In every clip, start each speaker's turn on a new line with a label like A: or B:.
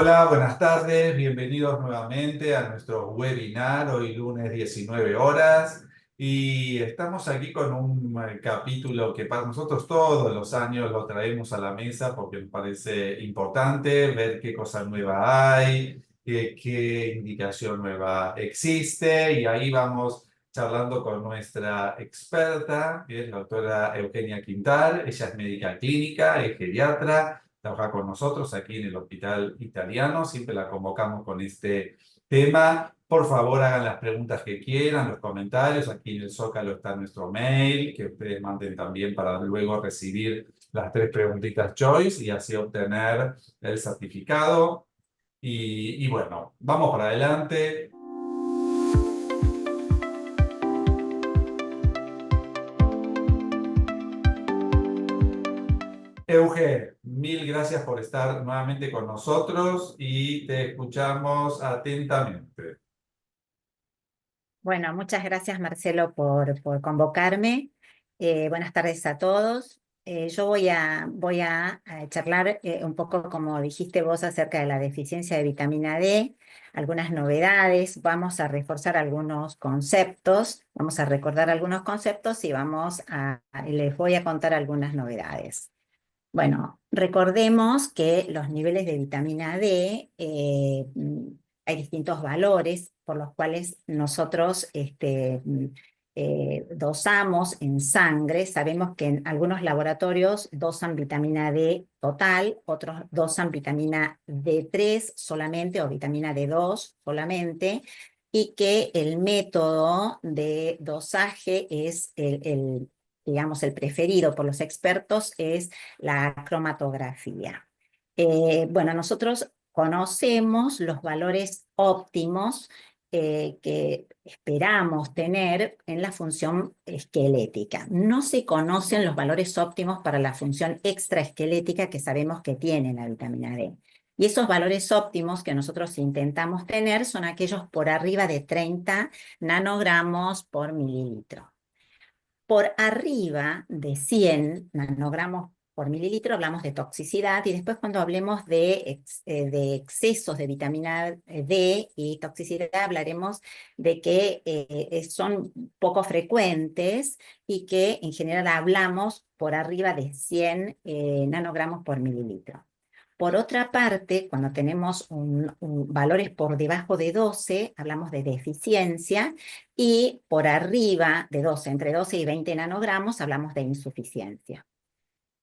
A: Hola, buenas tardes, bienvenidos nuevamente a nuestro webinar, hoy lunes 19 horas, y estamos aquí con un capítulo que para nosotros todos los años lo traemos a la mesa porque nos parece importante ver qué cosa nueva hay, qué indicación nueva existe, y ahí vamos charlando con nuestra experta, que es la doctora Eugenia Quintal. Ella es médica clínica, es geriatra. Trabaja con nosotros aquí en el Hospital Italiano, siempre la convocamos con este tema. Por favor, hagan las preguntas que quieran, los comentarios. Aquí en el Zócalo está nuestro mail, que ustedes manden también para luego recibir las 3 preguntitas Choice y así obtener el certificado. Y bueno, vamos para adelante. Euge, mil gracias por estar nuevamente con nosotros y te escuchamos atentamente.
B: Bueno, muchas gracias Marcelo por convocarme. Buenas tardes a todos. Yo voy a charlar un poco, como dijiste vos, acerca de la deficiencia de vitamina D, algunas novedades, vamos a reforzar algunos conceptos, vamos a recordar algunos conceptos y les voy a contar algunas novedades. Bueno, recordemos que los niveles de vitamina D, hay distintos valores por los cuales nosotros dosamos en sangre. Sabemos que en algunos laboratorios dosan vitamina D total, otros dosan vitamina D3 solamente o vitamina D2 solamente, y que el método de dosaje es digamos, el preferido por los expertos es la cromatografía. Bueno, nosotros conocemos los valores óptimos que esperamos tener en la función esquelética. No se conocen los valores óptimos para la función extraesquelética que sabemos que tiene la vitamina D. Y esos valores óptimos que nosotros intentamos tener son aquellos por arriba de 30 nanogramos por mililitro. Por arriba de 100 nanogramos por mililitro hablamos de toxicidad, y después cuando hablemos de excesos de vitamina D y toxicidad hablaremos de que son poco frecuentes y que en general hablamos por arriba de 100 nanogramos por mililitro. Por otra parte, cuando tenemos valores por debajo de 12, hablamos de deficiencia, y por arriba de 12, entre 12 y 20 nanogramos, hablamos de insuficiencia.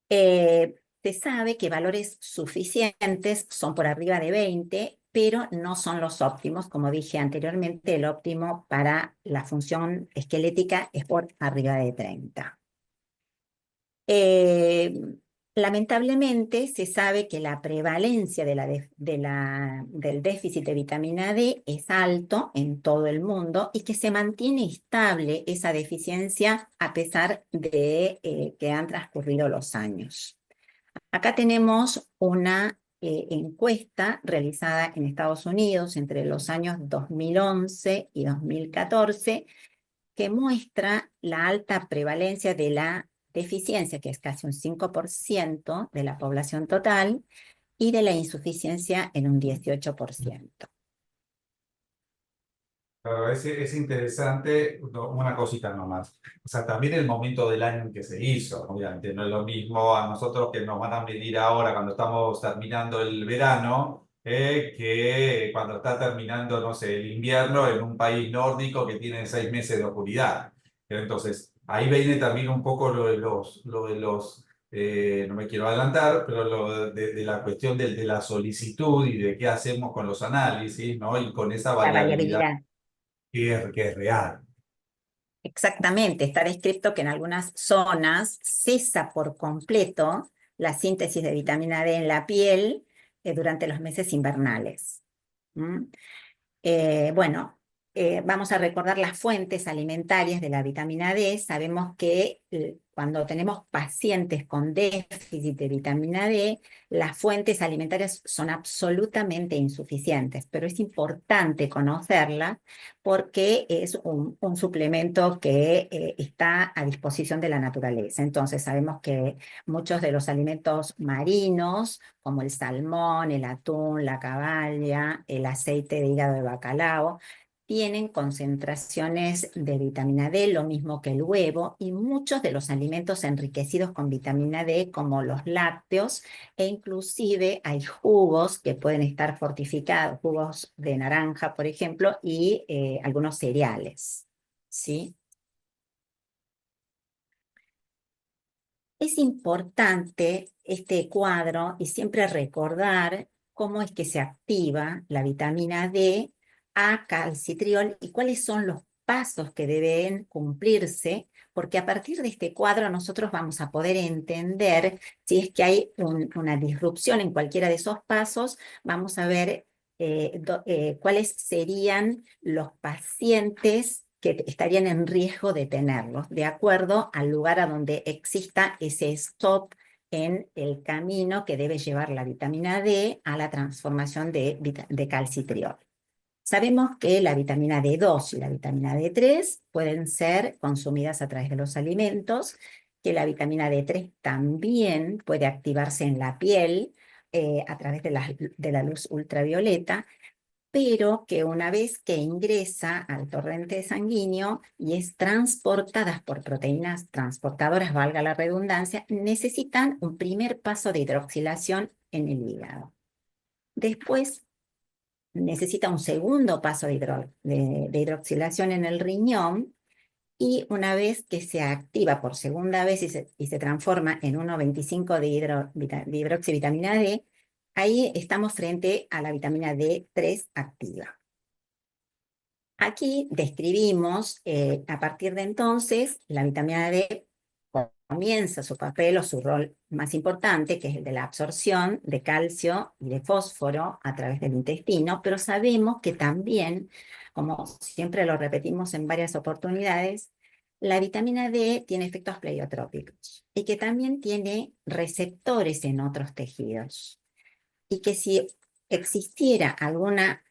B: Se sabe que valores suficientes son por arriba de 20, pero no son los óptimos. Como dije anteriormente, el óptimo para la función esquelética es por arriba de 30. Eh, Lamentablemente se sabe que la prevalencia del déficit de vitamina D es alto en todo el mundo y que se mantiene estable esa deficiencia a pesar de que han transcurrido los años. Acá tenemos una encuesta realizada en Estados Unidos entre los años 2011 y 2014, que muestra la alta prevalencia de la deficiencia, que es casi un 5% de la población total, y de la insuficiencia en un 18%.
A: Claro, es interesante, una cosita nomás. O sea, también el momento del año en que se hizo, obviamente, no es lo mismo a nosotros que nos van a medir ahora cuando estamos terminando el verano, que cuando está terminando, no sé, el invierno en un país nórdico que tiene 6 meses de oscuridad. Entonces, ahí viene también un poco no me quiero adelantar, pero de la cuestión de la solicitud y de qué hacemos con los análisis, ¿no? Y con esa
B: La
A: variabilidad
B: variabilidad.
A: que es real.
B: Exactamente, está descrito que en algunas zonas cesa por completo la síntesis de vitamina D en la piel durante los meses invernales. ¿Mm? Bueno, vamos a recordar las fuentes alimentarias de la vitamina D. Sabemos que cuando tenemos pacientes con déficit de vitamina D, las fuentes alimentarias son absolutamente insuficientes, pero es importante conocerlas porque es un suplemento que está a disposición de la naturaleza. Entonces sabemos que muchos de los alimentos marinos, como el salmón, el atún, la caballa, el aceite de hígado de bacalao, tienen concentraciones de vitamina D, lo mismo que el huevo, y muchos de los alimentos enriquecidos con vitamina D, como los lácteos, e inclusive hay jugos que pueden estar fortificados, jugos de naranja, por ejemplo, y algunos cereales, ¿sí? Es importante este cuadro y siempre recordar cómo es que se activa la vitamina D a calcitriol y cuáles son los pasos que deben cumplirse, porque a partir de este cuadro nosotros vamos a poder entender si es que hay una disrupción en cualquiera de esos pasos. Vamos a ver cuáles serían los pacientes que estarían en riesgo de tenerlos, de acuerdo al lugar a donde exista ese stop en el camino que debe llevar la vitamina D a la transformación de calcitriol. Sabemos que la vitamina D2 y la vitamina D3 pueden ser consumidas a través de los alimentos, que la vitamina D3 también puede activarse en la piel a través de la luz ultravioleta, pero que una vez que ingresa al torrente sanguíneo y es transportada por proteínas transportadoras, valga la redundancia, necesitan un primer paso de hidroxilación en el hígado. Después necesita un segundo paso de hidroxilación en el riñón, y una vez que se activa por segunda vez y se transforma en 1,25 de hidroxivitamina D, ahí estamos frente a la vitamina D3 activa. Aquí describimos, a partir de entonces, la vitamina D comienza su papel o su rol más importante, que es el de la absorción de calcio y de fósforo a través del intestino, pero sabemos que también, como siempre lo repetimos en varias oportunidades, la vitamina D tiene efectos pleiotrópicos y que también tiene receptores en otros tejidos. Y que si existiera alguna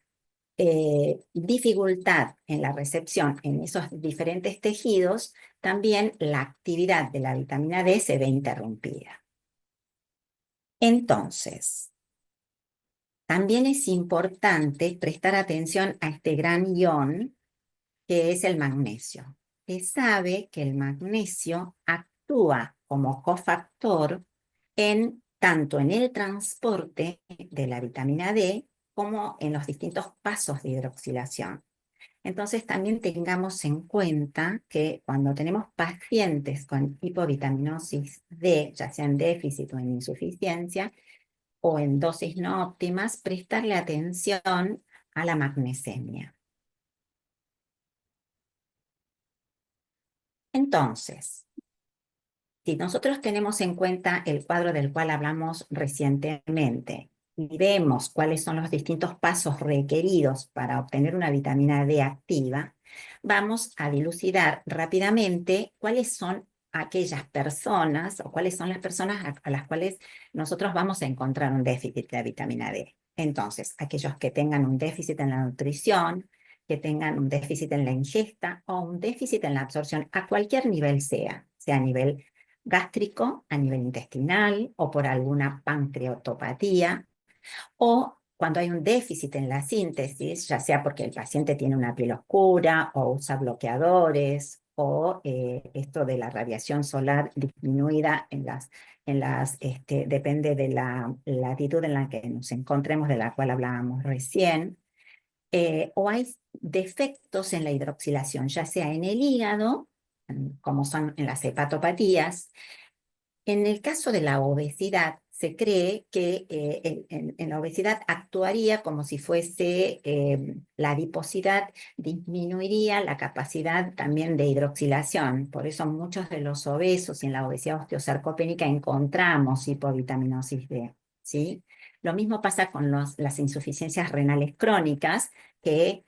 B: dificultad en la recepción en esos diferentes tejidos, también la actividad de la vitamina D se ve interrumpida. Entonces, también es importante prestar atención a este gran ion que es el magnesio. Se sabe que el magnesio actúa como cofactor tanto en el transporte de la vitamina D como en los distintos pasos de hidroxilación. Entonces también tengamos en cuenta que cuando tenemos pacientes con hipovitaminosis D, ya sea en déficit o en insuficiencia, o en dosis no óptimas, prestarle atención a la magnesemia. Entonces, si nosotros tenemos en cuenta el cuadro del cual hablamos recientemente y vemos cuáles son los distintos pasos requeridos para obtener una vitamina D activa, vamos a dilucidar rápidamente cuáles son aquellas personas o cuáles son las personas a las cuales nosotros vamos a encontrar un déficit de vitamina D. Entonces, aquellos que tengan un déficit en la nutrición, que tengan un déficit en la ingesta o un déficit en la absorción, a cualquier nivel sea a nivel gástrico, a nivel intestinal o por alguna pancreatopatía, o cuando hay un déficit en la síntesis, ya sea porque el paciente tiene una piel oscura o usa bloqueadores, o esto de la radiación solar disminuida depende de la latitud en la que nos encontremos, de la cual hablábamos recién, o hay defectos en la hidroxilación, ya sea en el hígado, como son en las hepatopatías. En el caso de la obesidad, se cree que en la obesidad actuaría como si fuese la adiposidad, disminuiría la capacidad también de hidroxilación. Por eso muchos de los obesos y en la obesidad osteosarcopénica encontramos hipovitaminosis D, ¿sí? Lo mismo pasa con las insuficiencias renales crónicas, que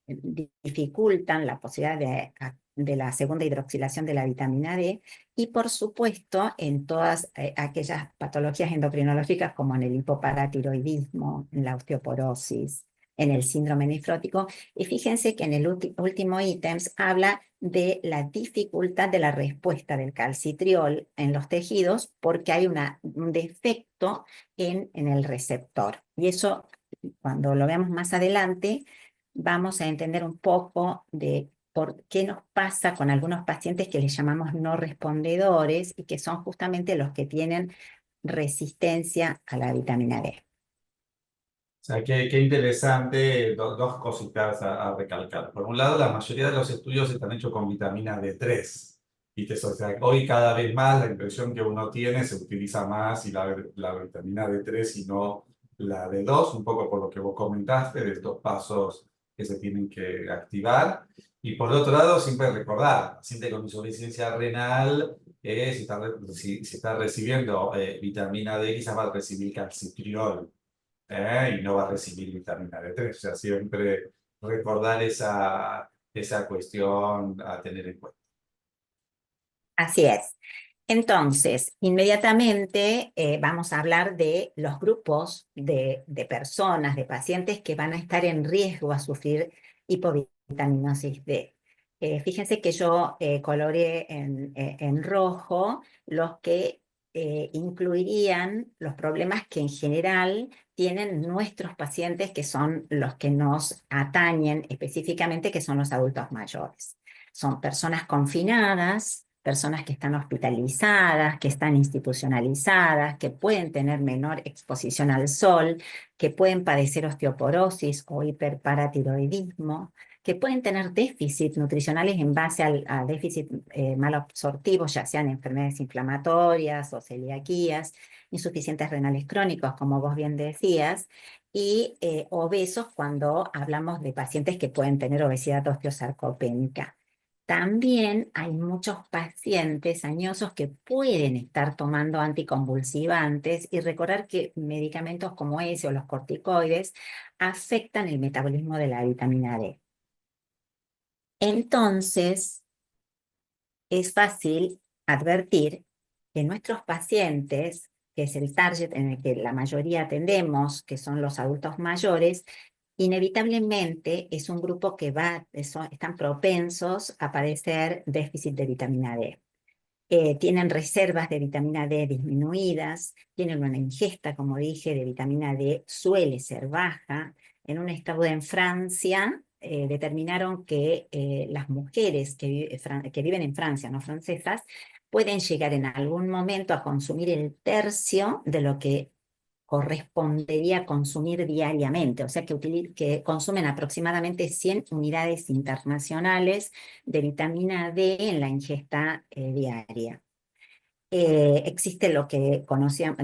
B: dificultan la posibilidad de la segunda hidroxilación de la vitamina D, y por supuesto en todas aquellas patologías endocrinológicas como en el hipoparatiroidismo, en la osteoporosis, en el síndrome nefrótico. Y fíjense que en el último ítem habla de la dificultad de la respuesta del calcitriol en los tejidos porque hay un defecto en el receptor. Y eso, cuando lo veamos más adelante, vamos a entender un poco de por qué nos pasa con algunos pacientes que les llamamos no respondedores y que son justamente los que tienen resistencia a la vitamina D.
A: O sea, qué interesante, dos cositas a recalcar. Por un lado, la mayoría de los estudios están hechos con vitamina D3. Y o sea, hoy cada vez más la impresión que uno tiene se utiliza más y la vitamina D3 y no la D2, un poco por lo que vos comentaste, de estos pasos que se tienen que activar. Y por otro lado, siempre recordar, paciente con insuficiencia renal, si está recibiendo vitamina D, quizás va a recibir calcitriol, y no va a recibir vitamina D3. O sea, siempre recordar esa cuestión a tener en cuenta.
B: Así es. Entonces, inmediatamente vamos a hablar de los grupos de personas, de pacientes que van a estar en riesgo a sufrir hipovitaminosis D. Fíjense que yo coloreé en rojo los que incluirían los problemas que en general tienen nuestros pacientes, que son los que nos atañen específicamente, que son los adultos mayores. Son personas confinadas, personas que están hospitalizadas, que están institucionalizadas, que pueden tener menor exposición al sol, que pueden padecer osteoporosis o hiperparatiroidismo, que pueden tener déficits nutricionales en base a déficit malabsortivos, ya sean enfermedades inflamatorias o celiaquías, insuficientes renales crónicos, como vos bien decías, y obesos cuando hablamos de pacientes que pueden tener obesidad osteosarcopénica. También hay muchos pacientes añosos que pueden estar tomando anticonvulsivantes, y recordar que medicamentos como ese o los corticoides afectan el metabolismo de la vitamina D. Entonces, es fácil advertir que nuestros pacientes, que es el target en el que la mayoría atendemos, que son los adultos mayores, inevitablemente es un grupo que están propensos a padecer déficit de vitamina D. Tienen reservas de vitamina D disminuidas, tienen una ingesta, como dije, de vitamina D suele ser baja. En un estudio en Francia determinaron que las mujeres que viven en Francia, no francesas, pueden llegar en algún momento a consumir el tercio de lo que correspondería consumir diariamente, o sea que consumen aproximadamente 100 unidades internacionales de vitamina D en la ingesta diaria. Existe lo que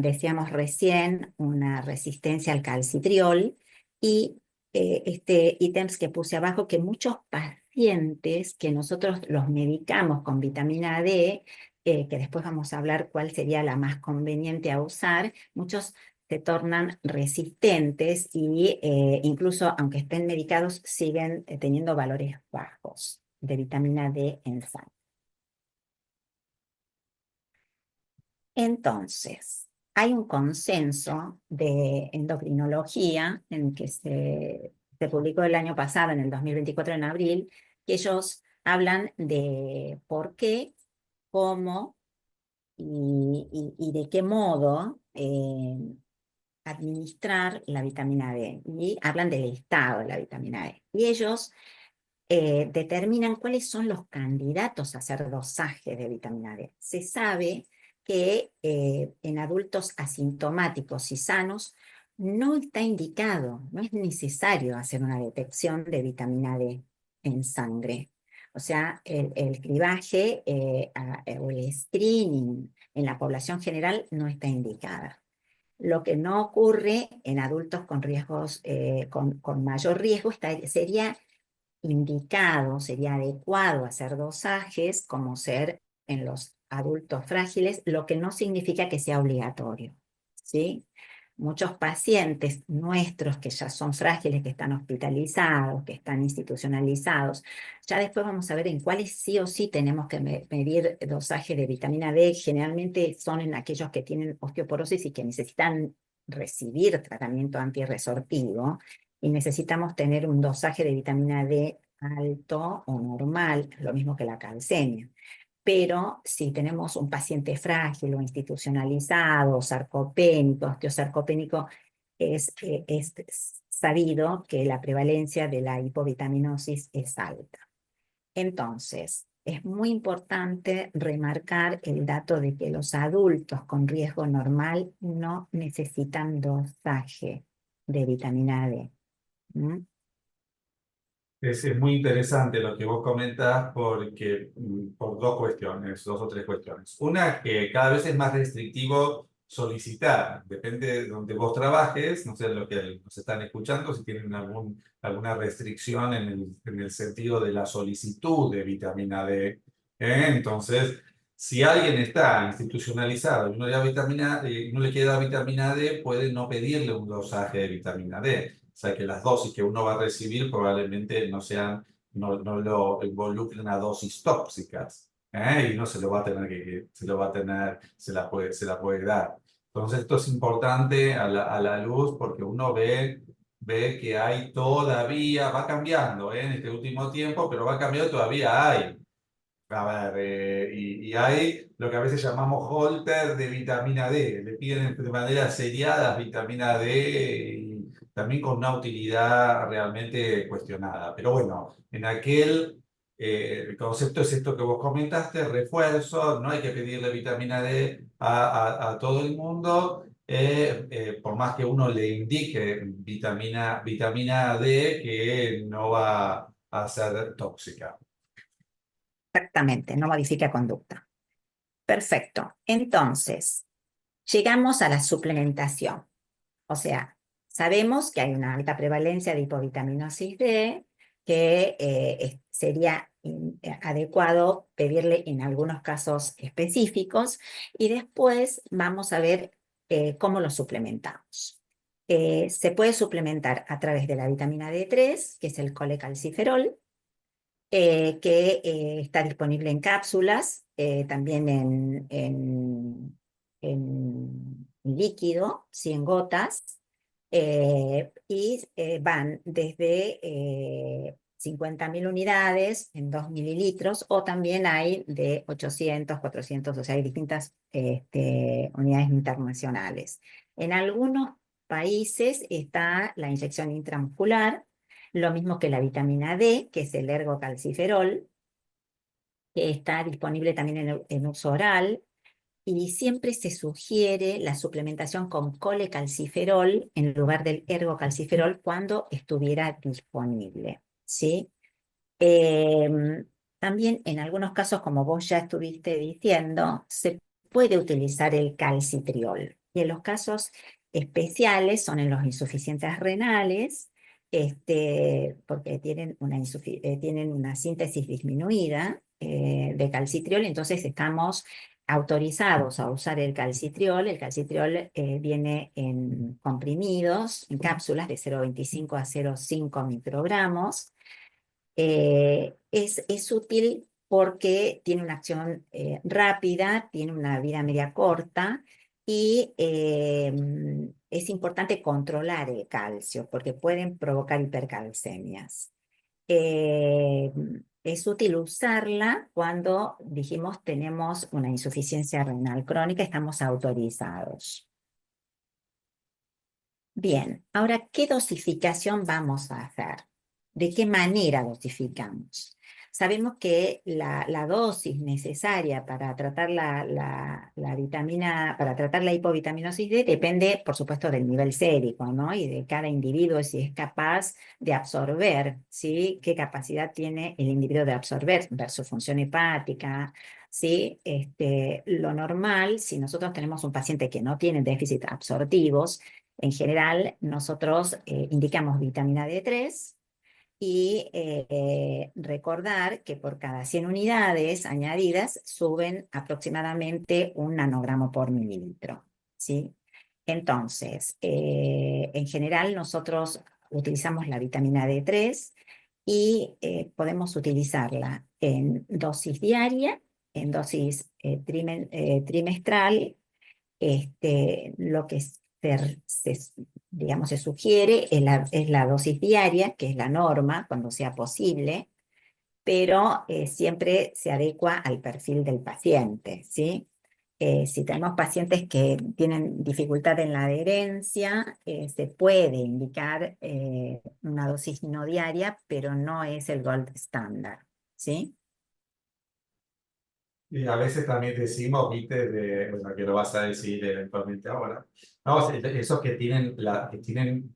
B: decíamos recién, una resistencia al calcitriol, y este ítems que puse abajo, que muchos pacientes que nosotros los medicamos con vitamina D, que después vamos a hablar cuál sería la más conveniente a usar, muchos se tornan resistentes y incluso aunque estén medicados siguen teniendo valores bajos de vitamina D en sangre. Entonces, hay un consenso de endocrinología en que se publicó el año pasado, en el 2024, en abril, que ellos hablan de por qué, cómo y de qué modo administrar la vitamina D. Y hablan del estado de la vitamina D. Y ellos determinan cuáles son los candidatos a hacer dosaje de vitamina D. Se sabe que en adultos asintomáticos y sanos no está indicado, no es necesario hacer una detección de vitamina D en sangre. O sea, el cribaje o el screening en la población general no está indicada. Lo que no ocurre en adultos con riesgos, con mayor riesgo, sería indicado, sería adecuado hacer dosajes como ser en los adultos frágiles, lo que no significa que sea obligatorio, ¿sí? muchos pacientes nuestros que ya son frágiles, que están hospitalizados, que están institucionalizados, ya después vamos a ver en cuáles sí o sí tenemos que medir dosaje de vitamina D. Generalmente son en aquellos que tienen osteoporosis y que necesitan recibir tratamiento antirresortivo y necesitamos tener un dosaje de vitamina D alto o normal, lo mismo que la calcemia. Pero si tenemos un paciente frágil o institucionalizado, sarcopénico, osteosarcopénico, es sabido que la prevalencia de la hipovitaminosis es alta. Entonces, es muy importante remarcar el dato de que los adultos con riesgo normal no necesitan dosaje de vitamina D. ¿Mm?
A: Es muy interesante lo que vos comentás porque, por dos cuestiones, dos o tres cuestiones. Una, que cada vez es más restrictivo solicitar, depende de donde vos trabajes, no sé lo que nos están escuchando, si tienen alguna restricción en el sentido de la solicitud de vitamina D. Entonces, si alguien está institucionalizado y no le da no le queda vitamina D, puede no pedirle un dosaje de vitamina D. O sea que las dosis que uno va a recibir probablemente no lo involucren a dosis tóxicas, y no se lo va a tener se lo va a tener, se la puede dar. Entonces esto es importante a la luz porque uno ve que hay todavía, va cambiando, en este último tiempo, pero va cambiando, todavía hay. A ver, y hay lo que a veces llamamos holter de vitamina D. Le piden de manera seriada vitamina D y también con una utilidad realmente cuestionada. Pero bueno, el concepto es esto que vos comentaste, refuerzo, no hay que pedirle vitamina D a todo el mundo, por más que uno le indique vitamina D que no va a ser tóxica.
B: Exactamente, no modifica conducta. Perfecto. Entonces, llegamos a la suplementación. O sea, sabemos que hay una alta prevalencia de hipovitaminosis D, que sería adecuado pedirle en algunos casos específicos, y después vamos a ver cómo lo suplementamos. Se puede suplementar a través de la vitamina D3, que es el colecalciferol, que está disponible en cápsulas, también en líquido, 100 gotas, y van desde 50.000 unidades en 2 mililitros, o también hay de 800, 400, o sea, hay distintas unidades internacionales. En algunos países está la inyección intramuscular, lo mismo que la vitamina D, que es el ergocalciferol, que está disponible también en uso oral, y siempre se sugiere la suplementación con colecalciferol en lugar del ergocalciferol cuando estuviera disponible, ¿sí? También en algunos casos, como vos ya estuviste diciendo, se puede utilizar el calcitriol. Y en los casos especiales son en los insuficientes renales, porque tienen una síntesis disminuida de calcitriol, entonces estamos autorizados a usar el calcitriol. El calcitriol viene en comprimidos, en cápsulas de 0,25 a 0,5 microgramos. Es útil porque tiene una acción rápida, tiene una vida media corta, y es importante controlar el calcio porque pueden provocar hipercalcemias. Eh, es útil usarla cuando, dijimos, tenemos una insuficiencia renal crónica, estamos autorizados. Bien, ahora, ¿qué dosificación vamos a hacer? ¿De qué manera dosificamos? Sabemos que la dosis necesaria para tratar para tratar la hipovitaminosis D depende, por supuesto, del nivel sérico, ¿no? Y de cada individuo, si es capaz de absorber, ¿sí? ¿Qué capacidad tiene el individuo de absorber versus función hepática? ¿Sí? Lo normal, si nosotros tenemos un paciente que no tiene déficit absortivos, en general, nosotros indicamos vitamina D3, y recordar que por cada 100 unidades añadidas suben aproximadamente 1 nanogramo por mililitro, ¿sí? Entonces, en general nosotros utilizamos la vitamina D3 y podemos utilizarla en dosis diaria, en dosis trimestral. Lo que digamos, se sugiere es la dosis diaria, que es la norma cuando sea posible, pero siempre se adecua al perfil del paciente, ¿sí? Si tenemos pacientes que tienen dificultad en la adherencia, se puede indicar una dosis no diaria, pero no es el gold standard, ¿sí?
A: Y a veces también decimos, viste, bueno, que lo vas a decir eventualmente ahora, no, esos que tienen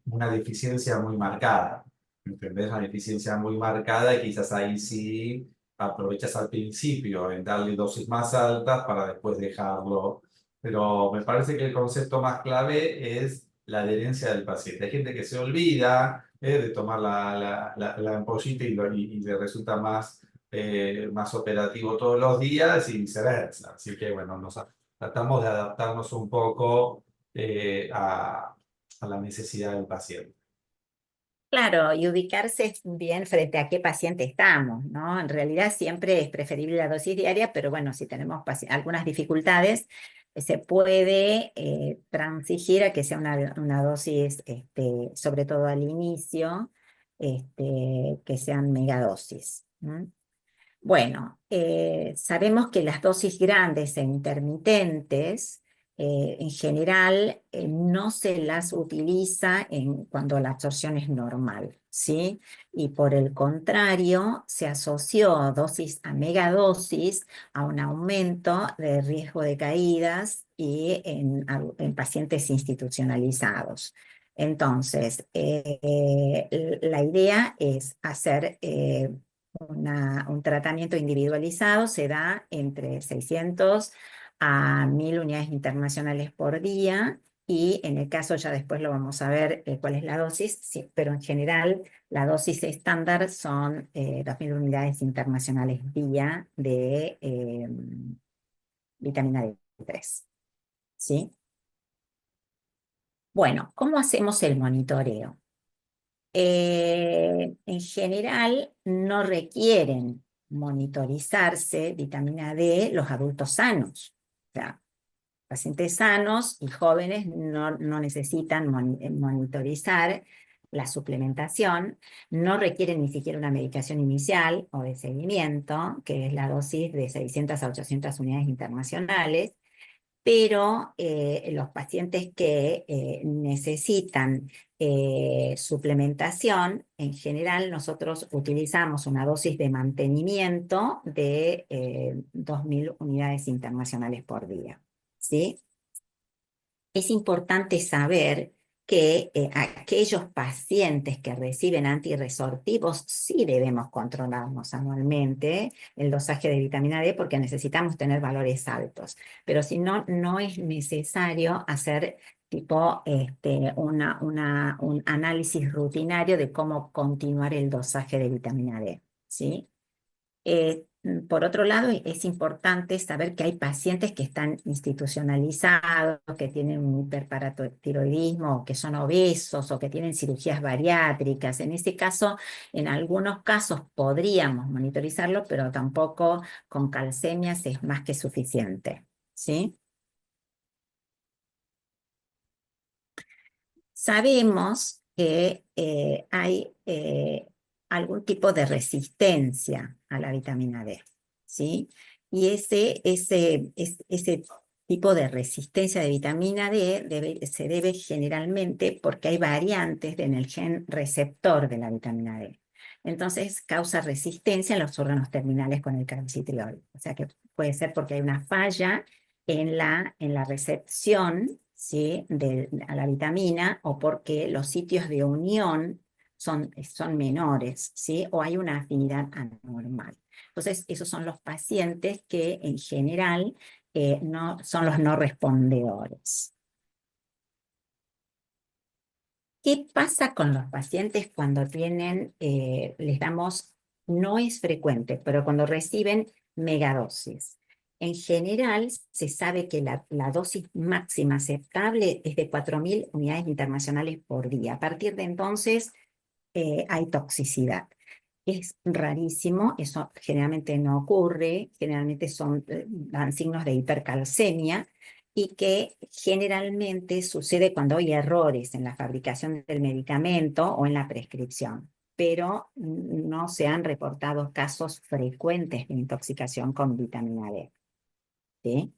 A: una deficiencia muy marcada, ¿entendés? Una deficiencia muy marcada y quizás ahí sí aprovechas al principio en darle dosis más altas para después dejarlo. Pero me parece que el concepto más clave es la adherencia del paciente. Hay gente que se olvida de tomar la ampollita y le resulta más operativo todos los días y viceversa. Así que bueno, tratamos de adaptarnos un poco a la necesidad del paciente.
B: Claro, y ubicarse bien frente a qué paciente estamos, ¿no? En realidad siempre es preferible la dosis diaria, pero bueno, si tenemos algunas dificultades, se puede transigir a que sea una dosis, sobre todo al inicio, que sean megadosis. ¿M? Bueno, sabemos que las dosis grandes e intermitentes, en general, no se las utiliza cuando la absorción es normal, ¿sí? Y por el contrario, se asoció dosis a megadosis a un aumento de riesgo de caídas y en pacientes institucionalizados. Entonces, la idea es hacer un tratamiento individualizado, se da entre 600 a 1000 unidades internacionales por día, y en el caso, ya después lo vamos a ver cuál es la dosis, sí, pero en general la dosis estándar son 2000 unidades internacionales día de vitamina D3, ¿sí? Bueno, ¿cómo hacemos el monitoreo? En general no requieren monitorizarse vitamina D los adultos sanos. O sea, pacientes sanos y jóvenes no necesitan monitorizar la suplementación, no requieren ni siquiera una medicación inicial o de seguimiento, que es la dosis de 600 a 800 unidades internacionales, pero los pacientes que necesitan suplementación, en general nosotros utilizamos una dosis de mantenimiento de 2000 unidades internacionales por día, ¿sí? Es importante saber que aquellos pacientes que reciben antirresortivos sí debemos controlarnos anualmente el dosaje de vitamina D, porque necesitamos tener valores altos. Pero si no, no es necesario hacer tipo un análisis rutinario de cómo continuar el dosaje de vitamina D, ¿sí? Por otro lado, es importante saber que hay pacientes que están institucionalizados, que tienen un hiperparatiroidismo, o que son obesos, o que tienen cirugías bariátricas. En ese caso, en algunos casos podríamos monitorizarlo, pero tampoco con calcemias es más que suficiente, ¿sí? Sabemos que hay algún tipo de resistencia a la vitamina D, ¿sí? Y ese tipo de resistencia de vitamina D se debe generalmente porque hay variantes en el gen receptor de la vitamina D. Entonces causa resistencia en los órganos terminales con el calcitriol. O sea que puede ser porque hay una falla en la recepción, ¿sí?, a la vitamina, o porque los sitios de unión son menores, ¿sí?, o hay una afinidad anormal. Entonces, esos son los pacientes que en general no, son los no respondedores. ¿Qué pasa con los pacientes cuando les damos, no es frecuente, pero cuando reciben megadosis? En general, se sabe que la dosis máxima aceptable es de 4.000 unidades internacionales por día. A partir de entonces, hay toxicidad. Es rarísimo, eso generalmente no ocurre, generalmente dan signos de hipercalcemia y que generalmente sucede cuando hay errores en la fabricación del medicamento o en la prescripción, pero no se han reportado casos frecuentes de intoxicación con vitamina D. ¿Sí?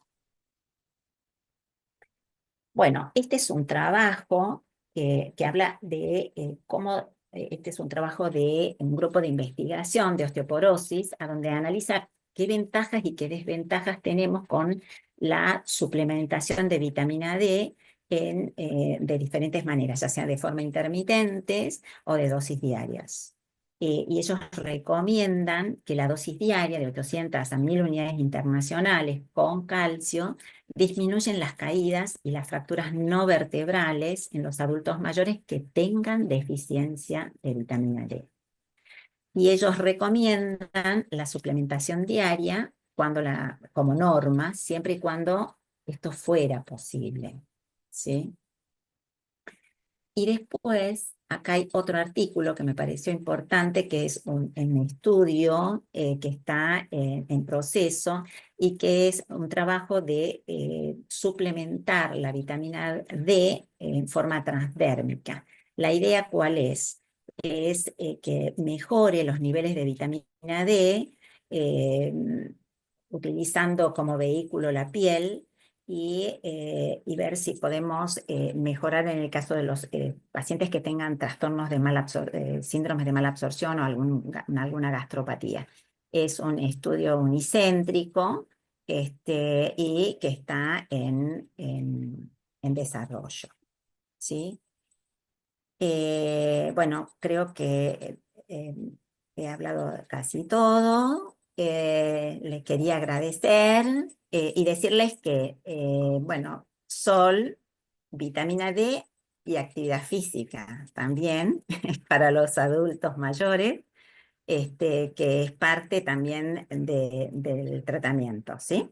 B: Bueno, este es un trabajo que habla de cómo, este es un trabajo de un grupo de investigación de osteoporosis, a donde analiza qué ventajas y qué desventajas tenemos con la suplementación de vitamina D de diferentes maneras, ya sea de forma intermitentes o de dosis diarias. Y ellos recomiendan que la dosis diaria de 800 a 1.000 unidades internacionales con calcio disminuyen las caídas y las fracturas no vertebrales en los adultos mayores que tengan deficiencia de vitamina D. Y ellos recomiendan la suplementación diaria como norma, siempre y cuando esto fuera posible. ¿Sí? Y después, acá hay otro artículo que me pareció importante, que es un estudio que está en proceso y que es un trabajo de suplementar la vitamina D en forma transdérmica. ¿La idea cuál es? Es que mejore los niveles de vitamina D eh, utilizando como vehículo la piel y ver si podemos mejorar en el caso de los pacientes que tengan trastornos de síndromes de mala absorción o alguna gastropatía. Es un estudio unicéntrico y que está en desarrollo. ¿Sí? Bueno, creo que he hablado casi todo. Les quería agradecer y decirles que, bueno, sol, vitamina D y actividad física también para los adultos mayores, que es parte también del tratamiento, ¿sí?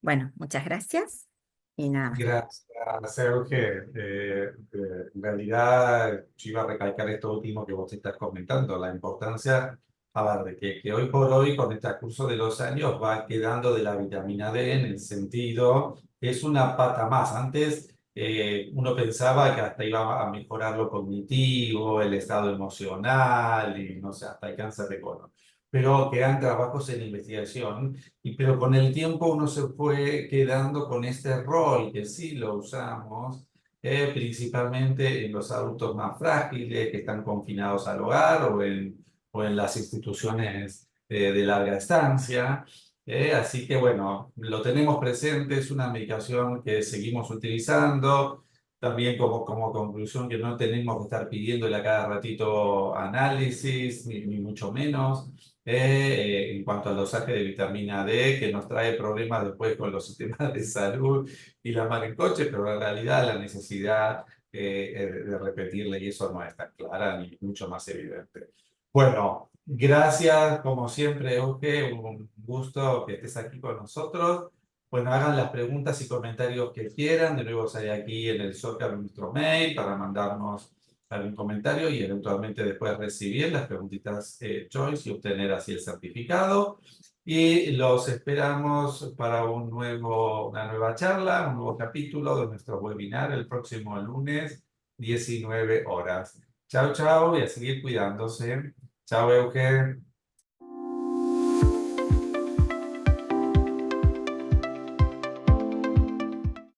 B: Bueno, muchas gracias y nada.
A: Gracias, Sergio. En realidad, yo iba a recalcar esto último que vos estás comentando, la importancia, a ver, de que hoy por hoy, con el transcurso de los años, va quedando de la vitamina D en el sentido, es una pata más. Antes uno pensaba que hasta iba a mejorar lo cognitivo, el estado emocional y no sé, hasta el cáncer de colon. Pero quedan trabajos en investigación pero con el tiempo uno se fue quedando con este rol que sí lo usamos, principalmente en los adultos más frágiles que están confinados al hogar o en las instituciones de larga estancia. Así que bueno, lo tenemos presente, es una medicación que seguimos utilizando. También como conclusión que no tenemos que estar pidiéndole a cada ratito análisis, ni mucho menos en cuanto al dosaje de vitamina D, que nos trae problemas después con los sistemas de salud y la mar en coche, pero en realidad la necesidad de repetirle y eso no es tan clara ni mucho más evidente. Bueno, gracias como siempre, Euge, un gusto que estés aquí con nosotros. Bueno, hagan las preguntas y comentarios que quieran. De nuevo, sale aquí en el Zócalo nuestro mail para mandarnos algún comentario y eventualmente después recibir las preguntitas Choice y obtener así el certificado. Y los esperamos para una nueva charla, un nuevo capítulo de nuestro webinar el próximo lunes, 19 horas. Chao, chao y a seguir cuidándose. Chao, Eugen.